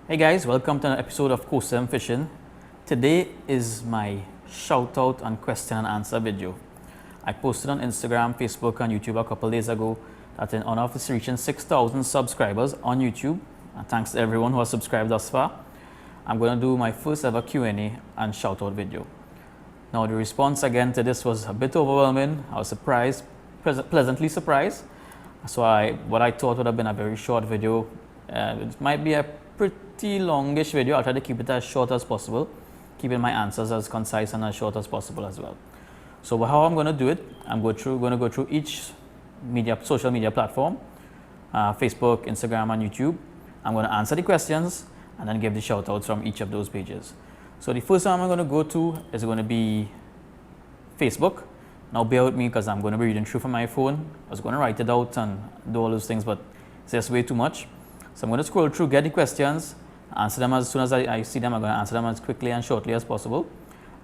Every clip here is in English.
Hey guys, welcome to an episode of Coastal Fishing. Today is my shout out and question and answer video. I posted on Instagram, Facebook and YouTube a couple days ago that in honor of this reaching 6,000 subscribers on YouTube, and thanks to everyone who has subscribed thus far, I'm going to do my first ever Q&A and shout out video. Now the response again to this was a bit overwhelming. I was surprised, pleasantly surprised. So what I thought would have been a very short video. It might be a pretty longish video. I'll try to keep it as short as possible, keeping my answers as concise and as short as possible as well. So how I'm going to do it, I'm going to go through each social media platform, Facebook, Instagram and YouTube. I'm going to answer the questions and then give the shout outs from each of those pages. So the first one I'm going to go to is going to be Facebook. Now bear with me because I'm going to be reading through from my phone. I was going to write it out and do all those things, but it's just way too much. So I'm going to scroll through, get the questions, answer them as soon as I see them. I'm going to answer them as quickly and shortly as possible.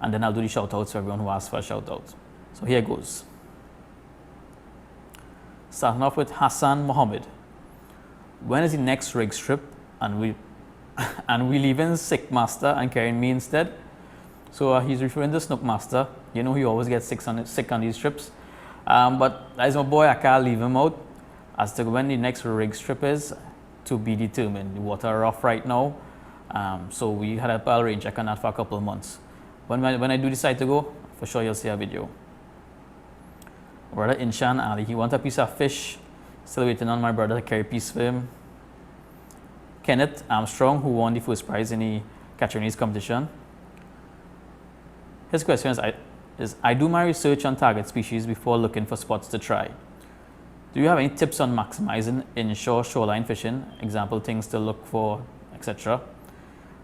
And then I'll do the shout outs for everyone who asks for a shout out. So here goes. Starting off with Hassan Mohammed. When is the next rig strip and we leaving Sick Master and carrying me instead? So he's referring to Snook Master. You know he always gets sick on these trips. But as my boy, I can't leave him out. As to when the next rig strip is, to be determined. The water are rough right now. So we had a pal rain check on that for a couple of months. When I do decide to go, for sure you'll see a video. Brother Inshan Ali, he wants a piece of fish. Still waiting on my brother to carry a piece for him. Kenneth Armstrong, who won the first prize in the Catrini's competition. His question is, I do my research on target species before looking for spots to try. Do you have any tips on maximizing inshore shoreline fishing? Example, things to look for, etc.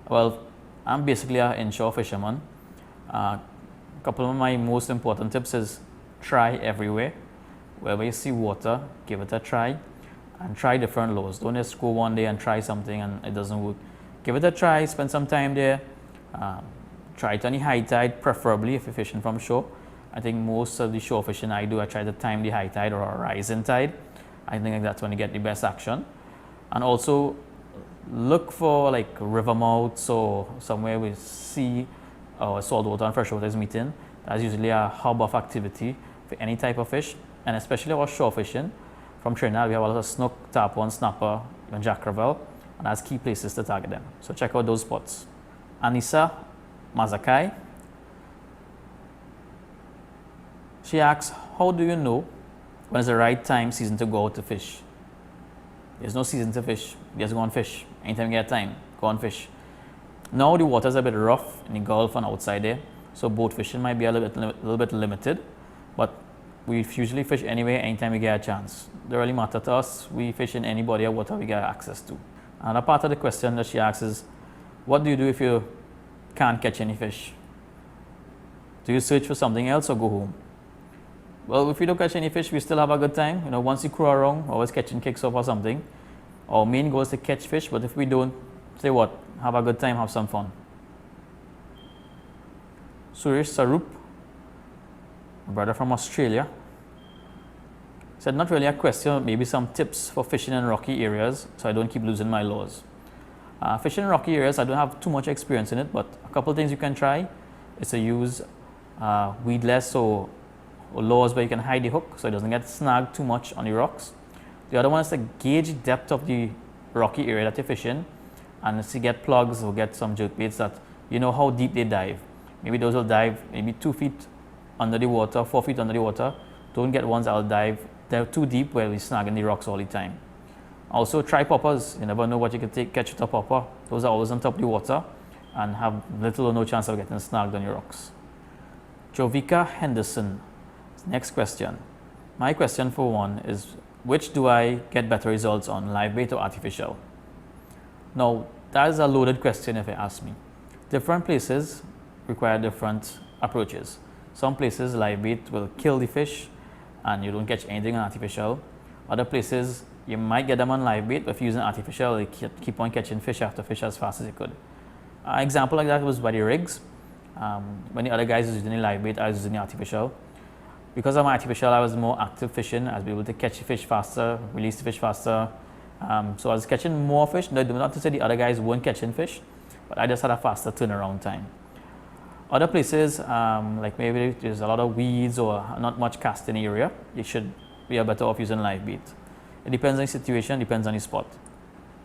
Well, I'm basically an inshore fisherman. A couple of my most important tips is try everywhere. Wherever you see water, give it a try. And try different lures. Don't just go one day and try something and it doesn't work. Give it a try, spend some time there. Try it on the high tide, preferably if you're fishing from shore. I think most of the shore fishing I do, I try to time the high tide or a rising tide. I think that's when you get the best action. And also look for like river mouths or somewhere with sea or saltwater and freshwater is meeting. That's usually a hub of activity for any type of fish, and especially our shore fishing. From Trinidad, we have a lot of snook, tarpon, snapper, even jack crevalle, and that's key places to target them. So check out those spots. Anissa Mazakai. She asks, how do you know when is the right season to go out to fish? There's no season to fish. You just go and fish. Anytime you get time, go and fish. Now the water's a bit rough in the Gulf and outside there, so boat fishing might be a little bit limited, but we usually fish anywhere, anytime we get a chance. It doesn't really matter to us. We fish in any body of water we get access to. Another part of the question that she asks is, what do you do if you can't catch any fish? Do you search for something else or go home? Well, if we don't catch any fish, we still have a good time. You know, once you crew around, always catching kicks off or something. Our main goal is to catch fish, but if we don't, say what? Have a good time, have some fun. Suresh Sarup, a brother from Australia, said not really a question, maybe some tips for fishing in rocky areas so I don't keep losing my lures. Fishing in rocky areas, I don't have too much experience in it, but a couple of things you can try is to use weedless or lures where you can hide the hook so it doesn't get snagged too much on the rocks. The other one is to gauge the depth of the rocky area that you're fishing, and to get plugs or get some jerkbaits that you know how deep they dive. Maybe those will dive maybe 2 feet under the water, 4 feet under the water. Don't get ones that will dive too deep where we snag in the rocks all the time. Also try poppers. You never know what you can catch with a popper. Those are always on top of the water and have little or no chance of getting snagged on your rocks. Jovika Henderson. Next question. My question for one is, which do I get better results on, live bait or artificial? Now, that is a loaded question if you ask me. Different places require different approaches. Some places live bait will kill the fish and you don't catch anything on artificial. Other places you might get them on live bait, but if you're using artificial, you keep on catching fish after fish as fast as you could. An example like that was by the rigs. When the other guys was using the live bait, I was using the artificial. Because of my artificial, I was more active fishing. I was able to catch the fish faster, release the fish faster, So I was catching more fish. No, not to say the other guys weren't catching fish, but I just had a faster turnaround time. Other places, like maybe there's a lot of weeds or not much casting area, you should be better off using live bait. It depends on the situation, depends on the spot.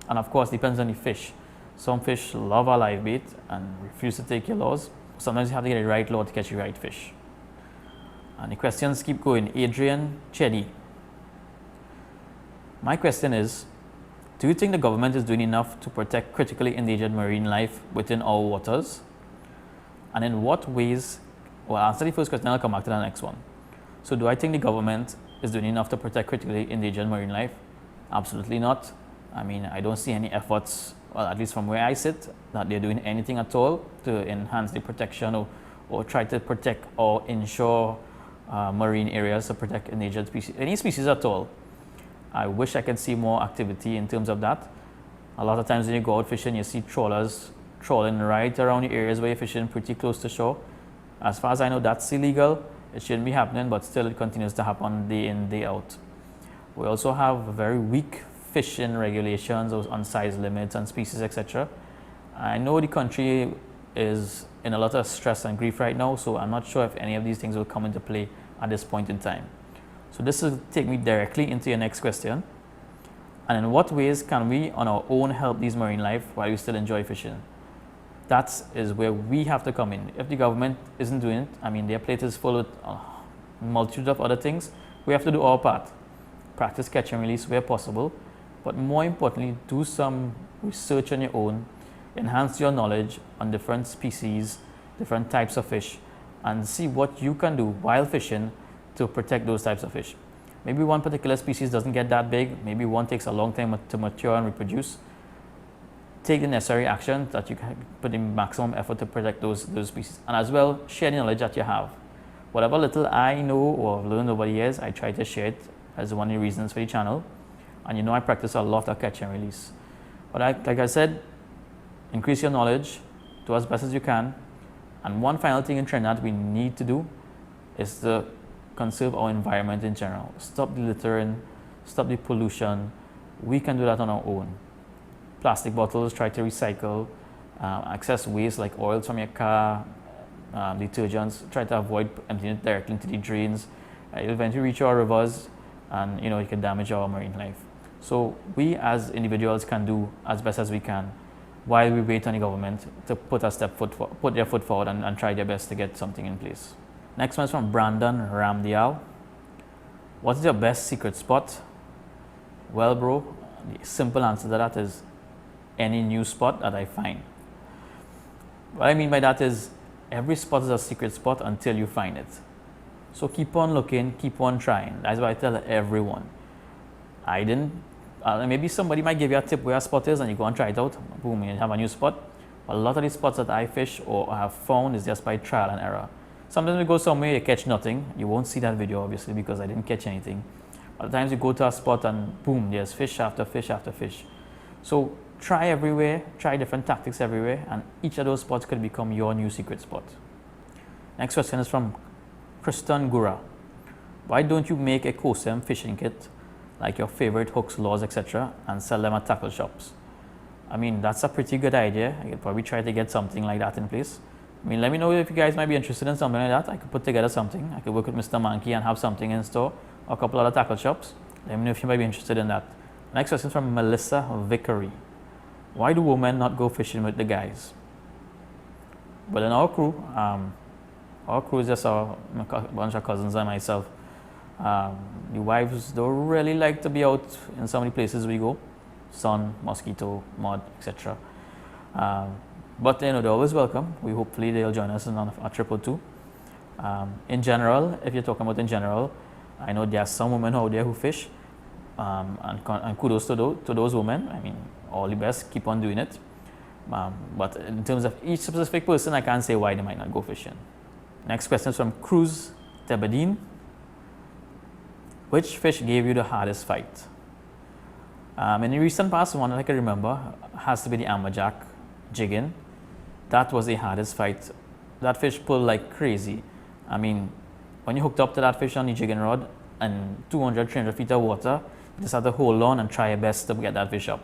And of course, depends on the fish. Some fish love a live bait and refuse to take your lures. Sometimes you have to get the right lure to catch the right fish. And the questions keep going. Adrian Chedi. My question is, do you think the government is doing enough to protect critically endangered marine life within our waters? And in what ways, well, I'll answer the first question, I'll come back to the next one. So do I think the government is doing enough to protect critically endangered marine life? Absolutely not. I mean, I don't see any efforts, well, at least from where I sit, that they're doing anything at all to enhance the protection or try to protect or ensure marine areas to protect endangered species, any species at all. I wish I could see more activity in terms of that. A lot of times when you go out fishing, you see trawlers trawling right around the areas where you're fishing pretty close to shore. As far as I know, that's illegal. It shouldn't be happening, but still it continues to happen day in, day out. We also have very weak fishing regulations on size limits and species, etc. I know the country is in a lot of stress and grief right now, so I'm not sure if any of these things will come into play at this point in time. So this will take me directly into your next question. And in what ways can we on our own help these marine life while we still enjoy fishing? That is where we have to come in. If the government isn't doing it, I mean, their plate is full with a multitude of other things. We have to do our part. Practice catch and release where possible, but more importantly, do some research on your own, enhance your knowledge on different species, different types of fish, and see what you can do while fishing to protect those types of fish. Maybe one particular species doesn't get that big, maybe one takes a long time to mature and reproduce. Take the necessary action that you can put in maximum effort to protect those species. And as well, share the knowledge that you have. Whatever little I know or have learned over the years, I try to share it as one of the reasons for the channel. And you know I practice a lot of catch and release. But like I said, increase your knowledge, do as best as you can. And one final thing in Trinidad we need to do is to conserve our environment in general. Stop the littering, stop the pollution. We can do that on our own. Plastic bottles, try to recycle. Excess waste like oils from your car, detergents, try to avoid emptying it directly into the drains. It'll eventually reach our rivers and it can damage our marine life. So we as individuals can do as best as we can while we wait on the government to put their foot forward and try their best to get something in place. Next one is from Brandon Ramdial. What is your best secret spot? Well, bro, the simple answer to that is any new spot that I find. What I mean by that is every spot is a secret spot until you find it. So keep on looking, keep on trying. That's what I tell everyone. Maybe somebody might give you a tip where a spot is and you go and try it out. Boom, you have a new spot. But a lot of the spots that I fish or have found is just by trial and error. Sometimes we go somewhere, you catch nothing. You won't see that video obviously because I didn't catch anything. Other times you go to a spot and boom, there's fish after fish after fish. So try everywhere, try different tactics everywhere, and each of those spots could become your new secret spot. Next question is from Kristen Gura. Why don't you make a COSM fishing kit, like your favorite hooks, lures, etc., and sell them at tackle shops? I mean, that's a pretty good idea. I could probably try to get something like that in place. I mean, let me know if you guys might be interested in something like that. I could put together something. I could work with Mr. Mankey and have something in store, or a couple other tackle shops. Let me know if you might be interested in that. Next question is from Melissa Vickery. Why do women not go fishing with the guys? Well, in our crew is just a bunch of cousins and myself. The wives don't really like to be out in so many places we go. Sun, mosquito, mud, etc. But they're always welcome. Hopefully they'll join us on a trip or two. In general, if you're talking about in general, I know there are some women out there who fish, and kudos to those women. I mean, all the best, keep on doing it. But in terms of each specific person, I can't say why they might not go fishing. Next question is from Cruz Tebedin. Which fish gave you the hardest fight? In the recent past, one that I can remember has to be the amberjack jigging. That was the hardest fight. That fish pulled like crazy. I mean, when you hooked up to that fish on the jigging rod and 200, 300 feet of water, Just have to hold on and try your best to get that fish up.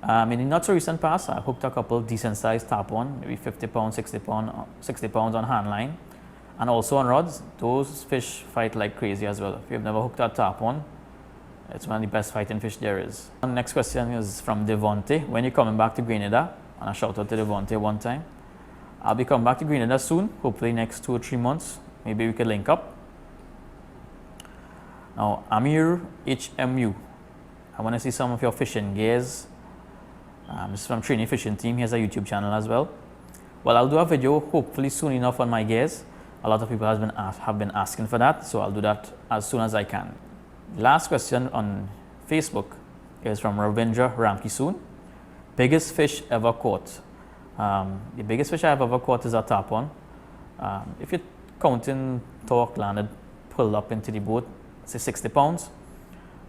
In the not so recent past, I hooked a couple decent sized tarpon, maybe 50 pounds, 60 pounds on hand line, and also on rods. Those fish fight like crazy as well. If you've never hooked a tarpon, it's one of the best fighting fish there is. The next question is from Devonte. When you're coming back to Grenada? And I shout out to Devonte one time. I'll be coming back to Grenada soon, hopefully next 2 or 3 months. Maybe we could link up. Now, Amir HMU. I want to see some of your fishing gears. This is from Trini Fishing Team. He has a YouTube channel as well. Well, I'll do a video hopefully soon enough on my gears. A lot of people have been asking for that, so I'll do that as soon as I can. Last question on Facebook is from Ravindra Ramkisoon. Biggest fish ever caught? The biggest fish I've ever caught is a tarpon. If you're counting torque landed, pulled up into the boat, say 60 pounds.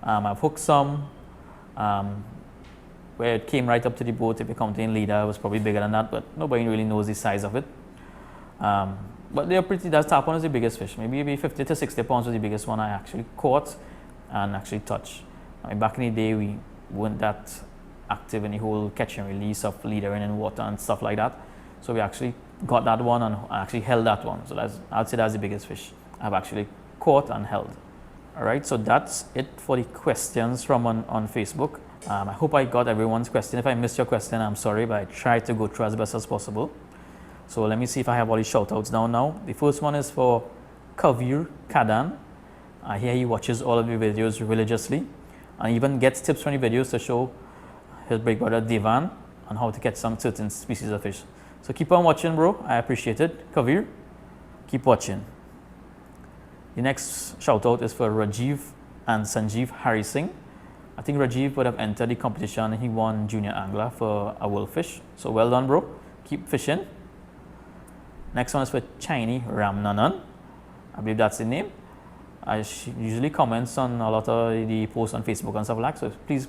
I've hooked some where it came right up to the boat. If you're counting leader, it was probably bigger than that, but nobody really knows the size of it. But they're pretty, that tarpon is the biggest fish. Maybe 50 to 60 pounds was the biggest one I actually caught and actually touched. I mean, back in the day, we weren't that active in the whole catch and release of leadering in water and stuff like that. So we actually got that one and actually held that one. So I'd say that's the biggest fish I've actually caught and held. All right, so that's it for the questions from on Facebook. I hope I got everyone's question. If I missed your question, I'm sorry, but I tried to go through as best as possible. So let me see if I have all the shout outs down now. The first one is for Kavir Kadan. I hear he watches all of the videos religiously and even gets tips from the videos to show his big brother Devan on how to catch some certain species of fish. So keep on watching, bro. I appreciate it. Kavir, keep watching. The next shout out is for Rajiv and Sanjeev Hari Singh. I think Rajiv would have entered the competition and he won Junior Angler for a wolfish. So well done, bro. Keep fishing. Next one is for Chini Ramnanan. I believe that's the name. She usually comments on a lot of the posts on Facebook and stuff like that. So please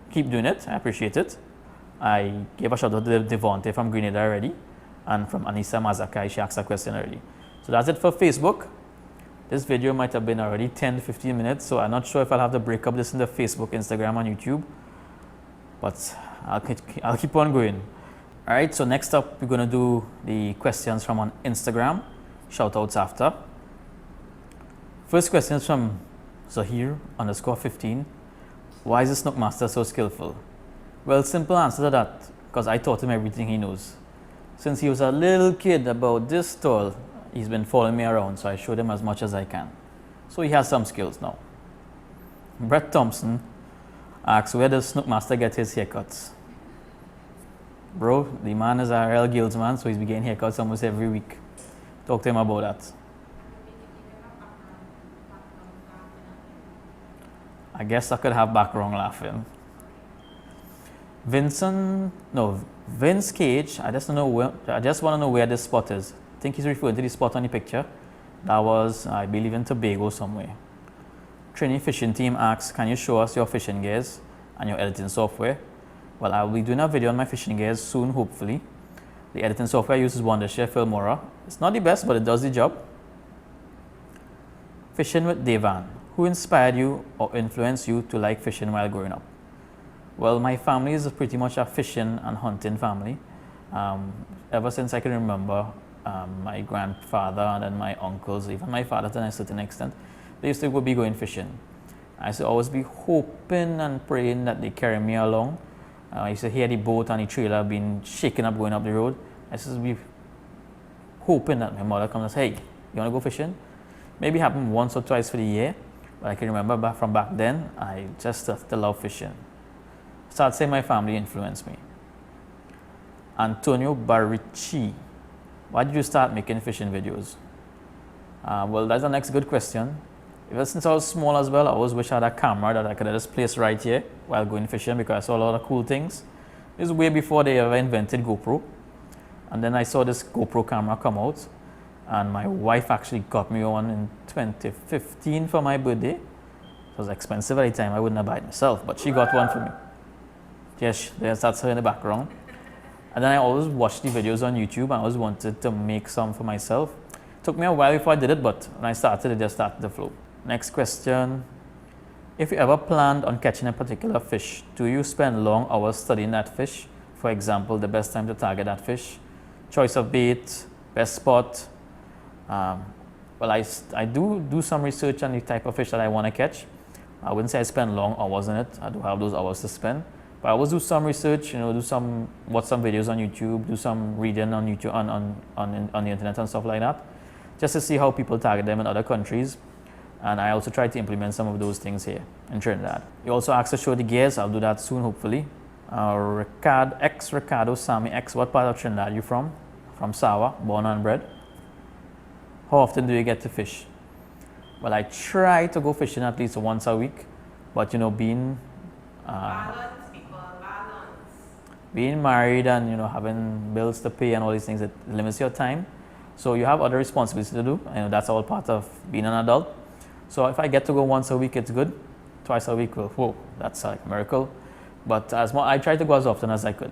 keep doing it. I appreciate it. I gave a shout out to Devonte from Grenada already and from Anissa Mazakai. She asked a question already. So that's it for Facebook. This video might have been already 10 to 15 minutes, so I'm not sure if I'll have to break up this into Facebook, Instagram, and YouTube. But I'll keep on going. All right, so next up, we're going to do the questions from on Instagram. Shout outs after. First question is from Zahir_15. Why is the Snook Master so skillful? Well, simple answer to that, because I taught him everything he knows. Since he was a little kid about this tall, he's been following me around, so I showed him as much as I can. So he has some skills now. Brett Thompson asks, where does Snook Master get his haircuts? Bro, the man is a real Guilds man, so he's been getting haircuts almost every week. Talk to him about that. I guess I could have background laughing. Vince Cage, I just want to know where this spot is. I think he's referring to the spot on the picture. That was, I believe, in Tobago somewhere. Trini Fishing Team asks, can you show us your fishing gears and your editing software? Well, I will be doing a video on my fishing gears soon, hopefully. The editing software I use is Wondershare Filmora. It's not the best, but it does the job. Fishing with Devan. Who inspired you or influenced you to like fishing while growing up? Well, my family is pretty much a fishing and hunting family. Ever since I can remember, my grandfather and then my uncles, even my father to a certain extent, they used to be going fishing. I used to always be hoping and praying that they carry me along. I used to hear the boat and the trailer being shaken up going up the road. I used to be hoping that my mother comes and says, hey, you want to go fishing? Maybe it happened once or twice for the year, but I can remember from back then, I just still love fishing. So I'd say my family influenced me. Antonio Barici. Why did you start making fishing videos? Well, that's the next good question. Ever since I was small as well, I always wish I had a camera that I could just place right here while going fishing because I saw a lot of cool things. This is way before they ever invented GoPro. And then I saw this GoPro camera come out and my wife actually got me one in 2015 for my birthday. It was expensive at the time, I wouldn't have bought it myself, but she got one for me. Yes, that's her in the background. And then I always watched the videos on YouTube. I always wanted to make some for myself. It took me a while before I did it, but when I started, it just started to flow. Next question If you ever planned on catching a particular fish, do you spend long hours studying that fish? For example, the best time to target that fish, choice of bait, best spot. Well, I do some research on the type of fish that I want to catch. I wouldn't say I spend long hours in it. I do have those hours to spend. But I always do some research, watch some videos on YouTube, do some reading on YouTube, on the internet and stuff like that, just to see how people target them in other countries. And I also try to implement some of those things here in Trinidad. You also asked to show the gears. I'll do that soon, hopefully. Ricardo Sammy X, what part of Trinidad are you from? From Sawa, born and bred. How often do you get to fish? Well, I try to go fishing at least once a week, but being being married and having bills to pay and all these things, it limits your time. So you have other responsibilities to do, and that's all part of being an adult. So if I get to go once a week, it's good. Twice a week, well, whoa, that's like a miracle. But I try to go as often as I could.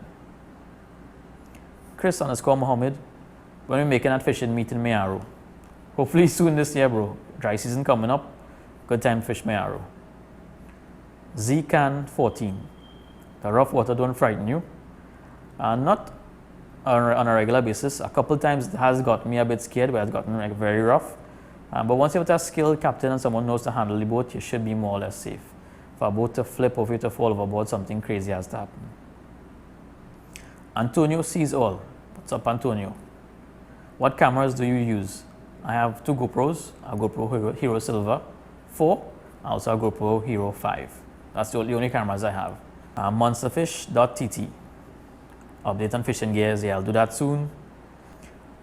Chris _ Mohammed, when we're making that fishing meet in Mayaro? Hopefully soon this year, bro. Dry season coming up. Good time to fish Mayaro. Zcan 14. The rough water don't frighten you. Not on a regular basis. A couple times it has got me a bit scared where it's gotten like very rough. But once you have a skilled captain and someone knows to handle the boat, you should be more or less safe. For a boat to flip or for you to fall overboard, something crazy has to happen. Antonio sees all. What's up, Antonio? What cameras do you use? I have 2 GoPros, a GoPro Hero Silver 4, also a GoPro Hero 5. That's the only cameras I have. Monsterfish.tt. Update on fishing gears, yeah, I'll do that soon.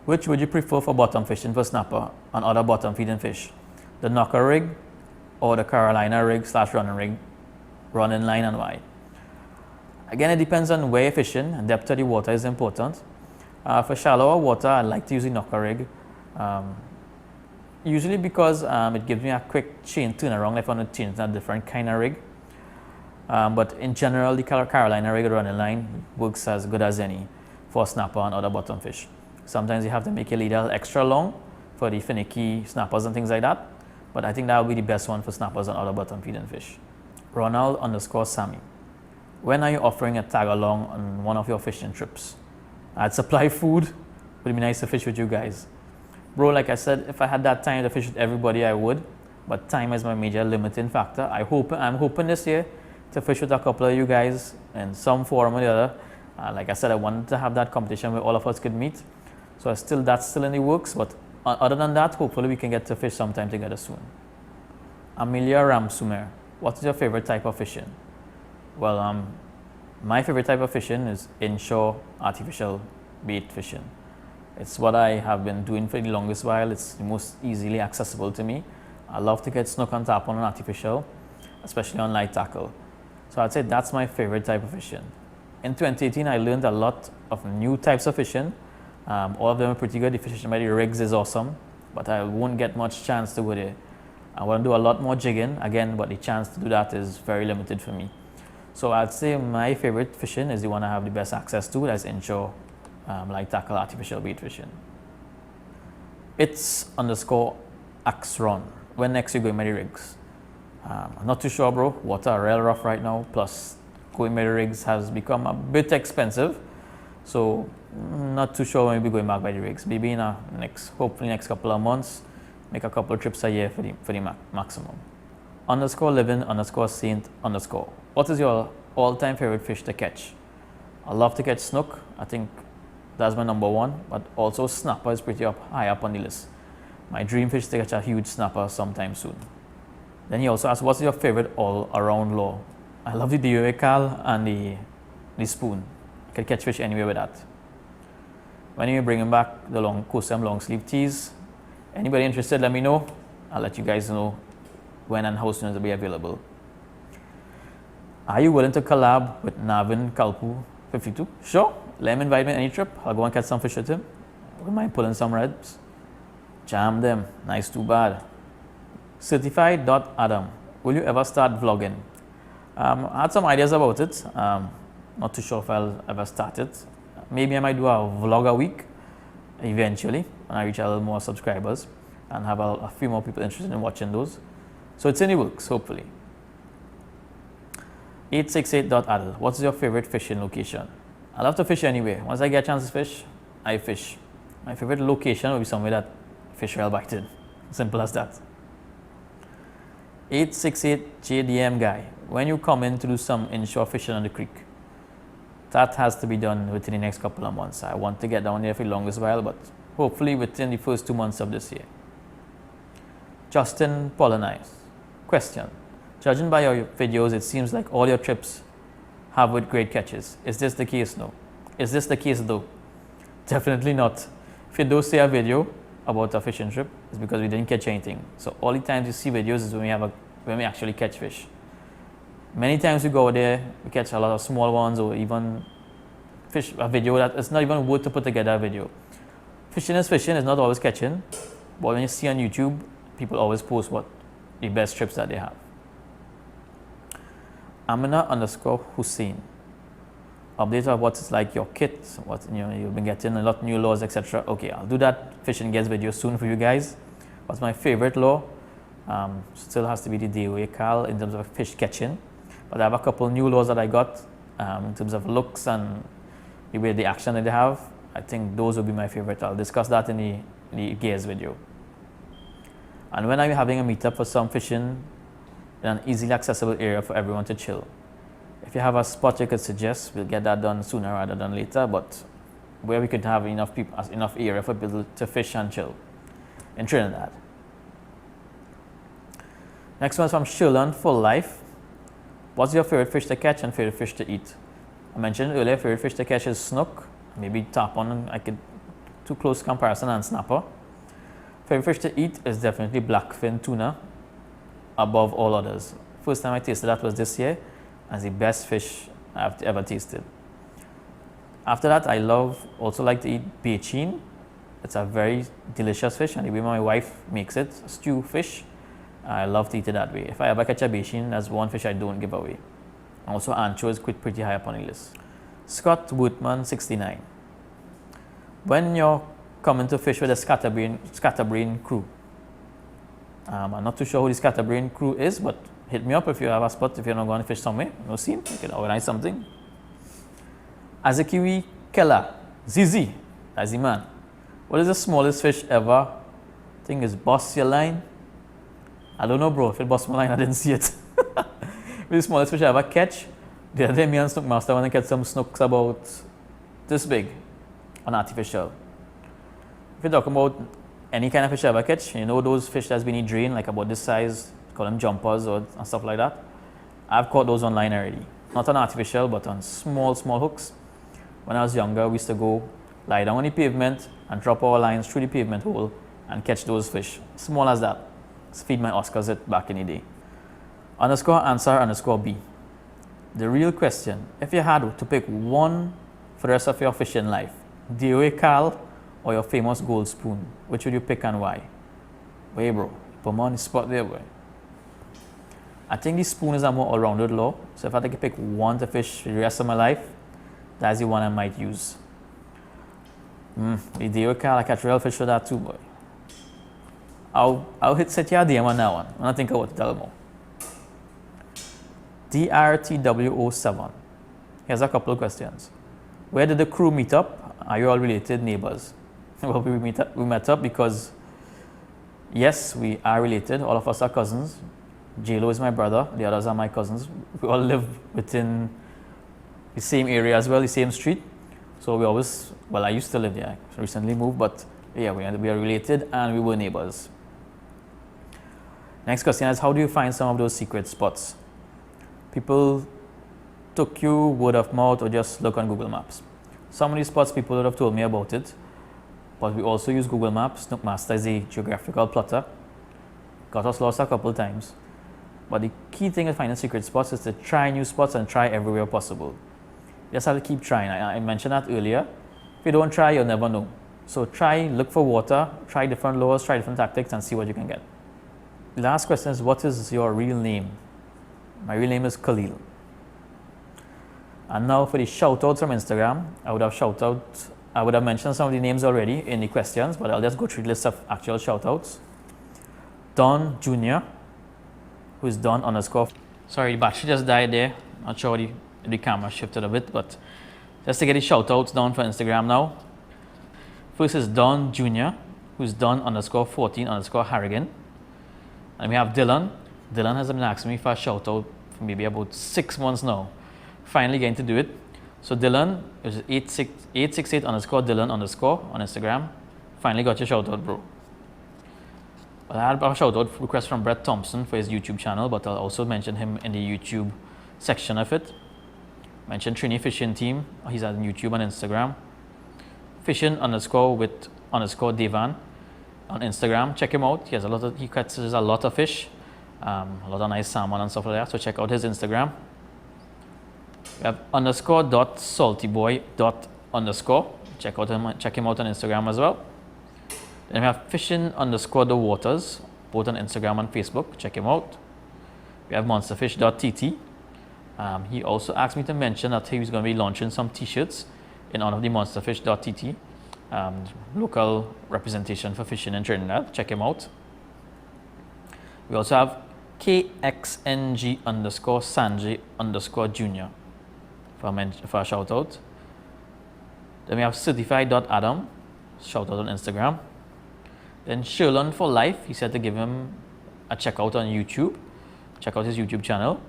Which would you prefer for bottom fishing for snapper and other bottom feeding fish? The knocker rig or the Carolina rig / running rig, running line, and why? Again, it depends on where you're fishing, and depth of the water is important. For shallower water, I like to use the knocker rig. Usually because it gives me a quick chain turnaround if I want to change a different kind of rig. But in general, the Carolina rig running line works as good as any for snapper and other bottom fish. Sometimes you have to make your leader extra long for the finicky snappers and things like that. But I think that will be the best one for snappers and other bottom feeding fish. Ronald _ Sammy. When are you offering a tag along on one of your fishing trips? I'd supply food. Would be nice to fish with you guys. Bro, like I said, if I had that time to fish with everybody, I would. But time is my major limiting factor. I'm hoping this year to fish with a couple of you guys in some form or the other. Like I said, I wanted to have that competition where all of us could meet. So that's still in the works. But other than that, hopefully we can get to fish sometime together soon. Amelia Ramsumer, what is your favorite type of fishing? Well, my favorite type of fishing is inshore artificial bait fishing. It's what I have been doing for the longest while. It's the most easily accessible to me. I love to get snook and tarpon on artificial, especially on light tackle. So I'd say that's my favorite type of fishing. In 2018, I learned a lot of new types of fishing. All of them are pretty good. The fishing by the rigs is awesome, but I won't get much chance to go there. I want to do a lot more jigging again, but the chance to do that is very limited for me. So I'd say my favorite fishing is the one I have the best access to, that's inshore light tackle artificial bait fishing. It's _ Axron. When next you going by the rigs? I'm not too sure, bro. Water are real rough right now. Plus, going by the rigs has become a bit expensive. So, not too sure when we'll be going back by the rigs. Maybe in hopefully next couple of months, make a couple of trips a year for the maximum. _living _saint _ What is your all-time favorite fish to catch? I love to catch snook. I think that's my number one, but also snapper is pretty high up on the list. My dream fish is to catch a huge snapper sometime soon. Then he also asked, what's your favorite all-around lure? I love the DOA cal and the spoon. I can catch fish anywhere with that. When are you bringing back the Cosem long sleeve tees? Anybody interested, let me know. I'll let you guys know when and how soon it will be available. Are you willing to collab with Navin Kalpu 52? Sure. Let him invite me on any trip. I'll go and catch some fish with him. I wouldn't mind pulling some reds. Jam them. Nice, too bad. Certified.Adam. Will you ever start vlogging? I had some ideas about it. Not too sure if I'll ever start it. Maybe I might do a vlog a week eventually when I reach a little more subscribers and have a few more people interested in watching those. So it's in the works, hopefully. 868.adl. What's your favorite fishing location? I love to fish anywhere. Once I get a chance to fish, I fish. My favorite location would be somewhere that fish are biting. Simple as that. 868 JDM guy. When you come in to do some inshore fishing on the creek, that has to be done within the next couple of months. I want to get down there for the longest while, but hopefully within the first 2 months of this year. Justin Pollinize. Question. Judging by your videos, it seems like all your trips have with great catches. Is this the case? No. Is this the case though? Definitely not. If you do see a video about a fishing trip, it's because we didn't catch anything. So all the times you see videos is when we actually catch fish. Many times we go there, we catch a lot of small ones, or even fish a video that it's not even worth to put together a video. Fishing is not always catching, but when you see on YouTube, people always post what the best trips that they have. Amina_Hussein. Update of what it's like your kit, what you've been getting a lot of new laws, etc. Okay, I'll do that fishing gets video soon for you guys. What's my favorite law? Still has to be the DOA Cal in terms of fish catching, but I have a couple new laws that I got in terms of looks and the way the action that they have. I think those will be my favorite. I'll discuss that in the gears video. And when I'm having a meetup for some fishing in an easily accessible area for everyone to chill. If you have a spot you could suggest, we'll get that done sooner rather than later, but where we could have enough people, enough area for people to fish and chill in Trinidad. Next one is from Shirlan for Life. What's your favorite fish to catch and favorite fish to eat? I mentioned earlier, favorite fish to catch is snook, maybe tarpon, I could too close comparison, and snapper. Favorite fish to eat is definitely blackfin tuna above all others. First time I tasted that was this year, and the best fish I've ever tasted. After that, I also like to eat beichin. It's a very delicious fish, and the way my wife makes it, stew fish, I love to eat it that way. If I ever catch a beichin, that's one fish I don't give away. Also, ancho is pretty high up on the list. Scott Woodman 69. When you're coming to fish with a scatterbrain crew, I'm not too sure who the scatterbrain crew is, but hit me up if you have a spot, if you're not going to fish somewhere, no scene, you can organize something. As a Kiwi Keller, Zizi, that's the man. What is the smallest fish ever? I think it's bust your line. I don't know, bro, if it bust my line, I didn't see it. The smallest fish I ever catch, the other day me and Snook Master want to catch some snooks about this big on artificial. If you're talking about any kind of fish I ever catch, you know those fish that's been drained, like about this size, call them jumpers and stuff like that. I've caught those online already. Not on artificial, but on small hooks. When I was younger, we used to go lie down on the pavement and drop our lines through the pavement hole and catch those fish. Small as that. Feed my Oscars it back in the day. _answer_B. The real question, if you had to pick one for the rest of your fishing life, DOA Cal or your famous gold spoon, which would you pick and why? Wait, bro, put me on the spot there, boy. I think the spoon is a more all-rounded law, so if I had to pick one to fish for the rest of my life, that's the one I might use. The DOA Cal, I catch real fish for that too, boy. I'll set your DM on that one when I think about it a little more. DRTW07. Here's a couple of questions. Where did the crew meet up? Are you all related neighbors? Well, we met up because, yes, we are related. All of us are cousins. J-Lo is my brother. The others are my cousins. We all live within the same area as well, the same street. So we always, well, I used to live there. I recently moved, but yeah, we are related and we were neighbors. Next question is, how do you find some of those secret spots? People took you word of mouth or just look on Google Maps. Some of these spots people would have told me about it, but we also use Google Maps. Snook Master is a geographical plotter. Got us lost a couple times. But the key thing in finding secret spots is to try new spots and try everywhere possible. You just have to keep trying. I mentioned that earlier. If you don't try, you'll never know. So try, look for water, try different lures, try different tactics and see what you can get. The last question is, what is your real name? My real name is Khalil. And now for the shout outs from Instagram, I would have mentioned some of the names already in the questions, but I'll just go through the list of actual shout outs. Don Jr., who is Don _. Sorry, the battery just died there. Not sure the camera shifted a bit, but just to get the shout outs down for Instagram now. First is Don Jr., who's Don _14 _ Harrigan. And we have Dylan. Dylan has been asking me for a shout out for maybe about 6 months now. Finally getting to do it. So Dylan is 868 _ Dylan _ on Instagram. Finally got your shout out, bro. Well, I had a shout out request from Brett Thompson for his YouTube channel, but I'll also mention him in the YouTube section of it. Mention Trini Fishing Team. He's on YouTube and Instagram. Fishing _ with Devan on Instagram. Check him out. He catches a lot of fish, a lot of nice salmon and stuff like that. So check out his Instagram. We have _.saltyboy. Check him out on Instagram as well. Then we have fishing _ the waters, both on Instagram and Facebook. Check him out. We have monsterfish.tt. He also asked me to mention that he was going to be launching some t-shirts in honor of the monsterfish.tt, local representation for fishing in Trinidad. Check him out. We also have KXNG _ Sanjay _ Junior for a shout out. Then we have certified.adam, shout out on Instagram. Then Sherlon for Life, he said to give him a check out on YouTube. Check out his YouTube channel.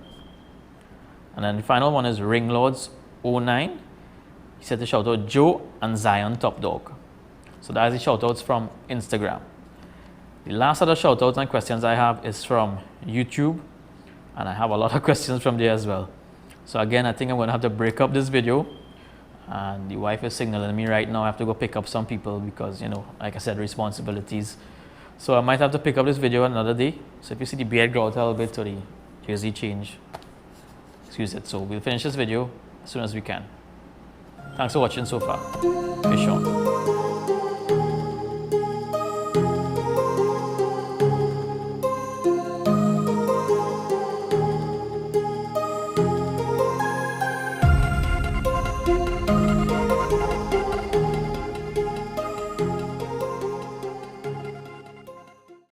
And then the final one is Ringlords09. He said to shout out Joe and Zion Top Dog. So that is the shout outs from Instagram. The last other shout outs and questions I have is from YouTube. And I have a lot of questions from there as well. So again, I think I'm going to have to break up this video. And the wife is signaling me right now. I have to go pick up some people because, like I said, responsibilities. So I might have to pick up this video another day. So if you see the beard grow out a little bit or the jersey change, excuse it. So we'll finish this video as soon as we can. Thanks for watching so far. Fish on.